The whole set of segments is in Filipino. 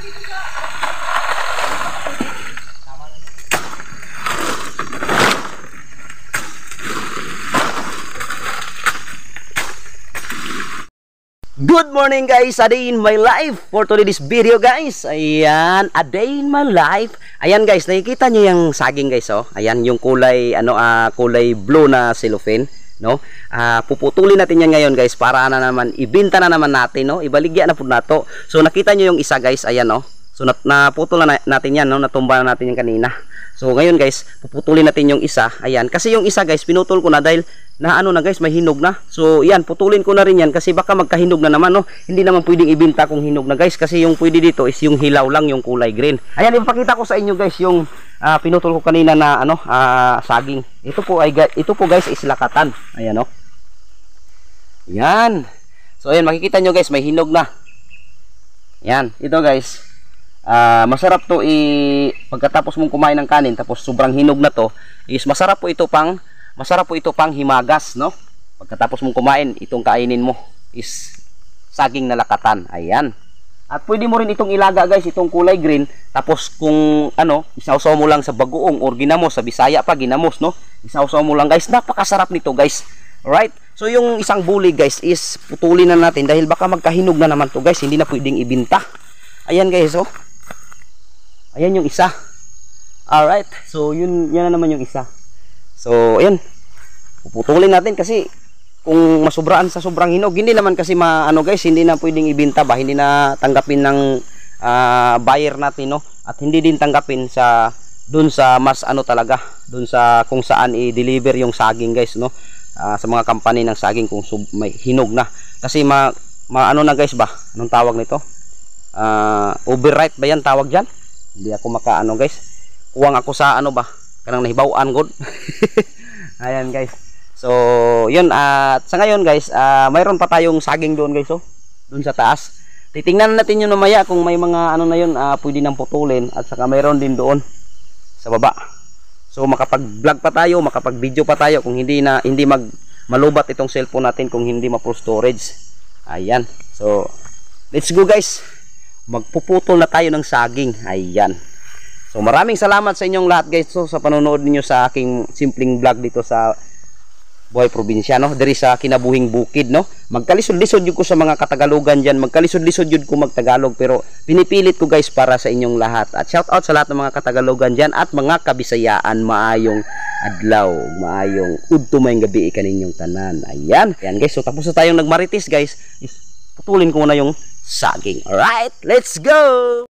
Good morning guys, a day in my life for today's video guys. Ayan, a day in my life. Ayan guys, nakikita niyo yung saging guys, oh. Ayan yung kulay kulay blue na cellophane, no? Puputulin natin yan ngayon guys para na naman ibenta na naman natin, no? Ibaligya na po nato. So nakita niyo yung isa guys, ayan, oh. So naputol na natin yan, no? Natumba na natin yan kanina. So ngayon guys, puputulin natin yung isa. Ayan, kasi yung isa guys, pinutol ko na dahil na na guys, may hinog na. So yan, putulin ko na rin yan kasi baka magkahinog na naman, no. Hindi naman pwedeng ibenta kung hinog na guys, kasi yung pwede dito is yung hilaw lang, yung kulay green. Ayan, ipakita ko sa inyo guys yung pinutol ko kanina na saging. Ito po guys is lakatan. Ayan, no. Yan. So ayan, makikita nyo guys, may hinog na. Yan, ito guys. Masarap to pagkatapos mong kumain ng kanin tapos sobrang hinog na to, is masarap po ito pang himagas, no? Pagkatapos mong kumain, itong kainin mo is saging na lakatan. Ayan. At pwede mo rin itong ilaga guys, itong kulay green, tapos kung isawsaw mo lang sa bagoong or ginamos, sa Bisaya pa ginamos, no? Isawsaw mo lang guys, napakasarap nito guys. Alright? So yung isang buli guys is putulin na natin dahil baka magkahinog na naman to guys, hindi na pwedeng ibenta. Ayan guys, oh. Ayan yung isa. Alright. So yan na naman yung isa. So ayan, puputulin natin kasi kung masubraan sa sobrang hinog, hindi naman kasi guys, hindi na pwedeng ibenta ba, hindi na tanggapin ng buyer natin, no? At hindi din tanggapin dun sa mas talaga, dun sa kung saan i-deliver yung saging guys, no? Sa mga company ng saging kung may hinog na. Kasi na guys ba, anong tawag nito? Overripe ba yan tawag dyan? Hindi ako guys. Kuwang ako sa kanang nahibawan god. Ayan guys. So yun, at sa ngayon guys, mayroon pa tayong saging doon guys, oh. Doon sa taas. Titingnan natin yun mamaya kung may mga na yun, pwede nang putulin, at saka mayroon din doon sa baba. So makapag-vlog pa tayo, makapag-video pa tayo kung hindi malubat itong cellphone natin, kung hindi ma-full storage. Ayan. So let's go guys. Magpuputol na tayo ng saging. Ayan. So maraming salamat sa inyong lahat guys, so, sa panonood niyo sa aking simpleng vlog dito sa Buhay Probinsya, no? Diri sa kinabuhing bukid, no? Magkalisod-lisod yun ko sa mga Katagalugan dyan, magkalisod-lisod yun ko magtagalog, pero pinipilit ko guys para sa inyong lahat. At shout out sa lahat ng mga Katagalugan dyan at mga Kabisayaan. Maayong adlaw, maayong udtumayng gabi kaninyong tanan. Ayan. Ayan guys, so tapos na tayong nagmarites guys, putulin ko na yung saging. Alright, let's go!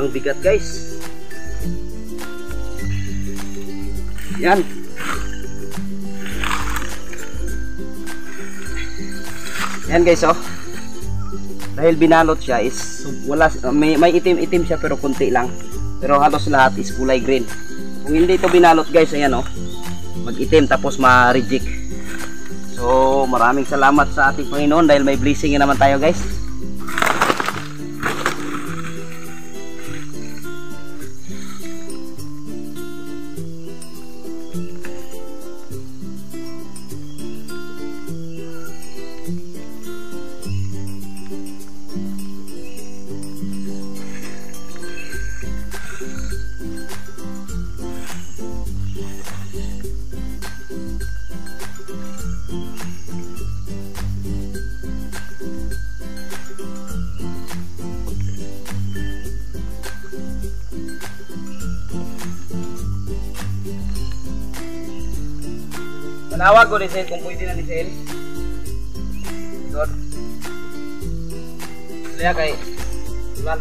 sobrang bigat guys. Yan. Yan guys oh. Dahil binalot siya is wala, may itim-itim siya pero kunti lang. Pero halos lahat is kulay green. Kung hindi ito binalot guys, ayan oh. Mag-itim tapos ma-reject. So maraming salamat sa ating Panginoon dahil may blessing naman tayo guys. Manawag ko ni Sel kung pwede na ni Sel. Good. Kaya kay Tulan.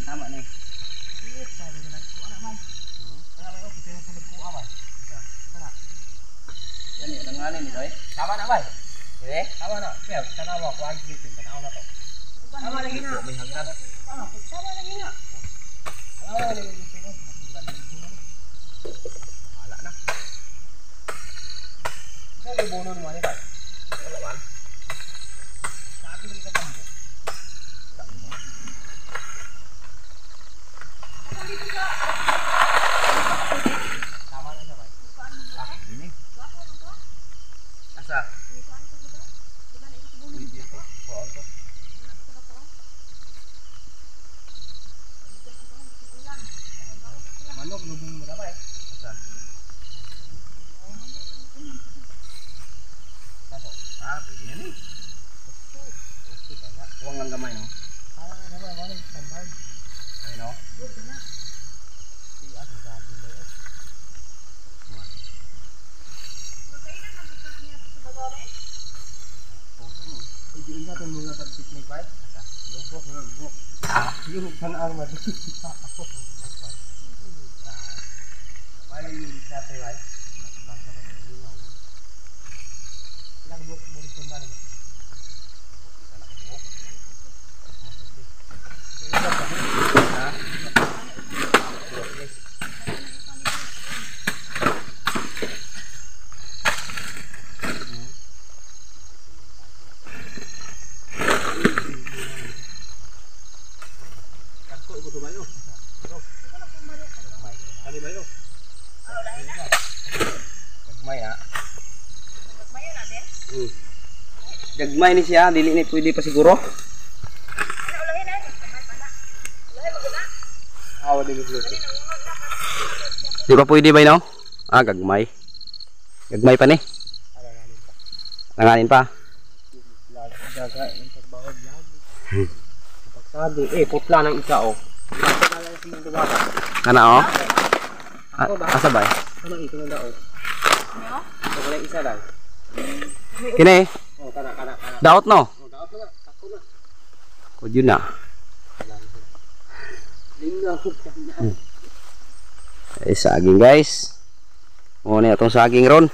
Tama nih. Yan ni nanganin ni Doy. Tama na bay. Dire? Tama na. Kaya tanawa ko ang kitin tanaw na to. Tama lagi na. May hagdan. Tama lagi na. Tama lagi dito. Wala na. Sa bono mo ni bay. Wala man. Sabi ni ka tambo. Tama na siya, bay. Ini. Asa? Manok, lubong mo na, bay. Asa? Pwede yan eh. Huwag lang gamay, no? Ay, no? Hindi natin muna pag-picnic, bay. Lubok. Yung sanaan mo dito. Bay, yung sate, bay. Ilang buok mo rin sumba naman. Kami ba yun? Oh, lahi na. Gagmay ha. Gagmay yun natin? Gagmay ni siya, dili ni pwede pa siguro. Ano, lahi na. Gagmay pa na. Lahi mo guna? Awa din ito. Di ba pwede ba yun? Ah, gagmay. Gagmay pa ni. Langanin pa. Pagsabi, putla ng isa oh. Kana oh? Asa ba? Ano ito na daw? Ano? Wala isa lang. Kini? Oh, kana. Daot no? Oh, daot na. Tako na. Ko yun na. Saging guys. Mo ni atong saging ron.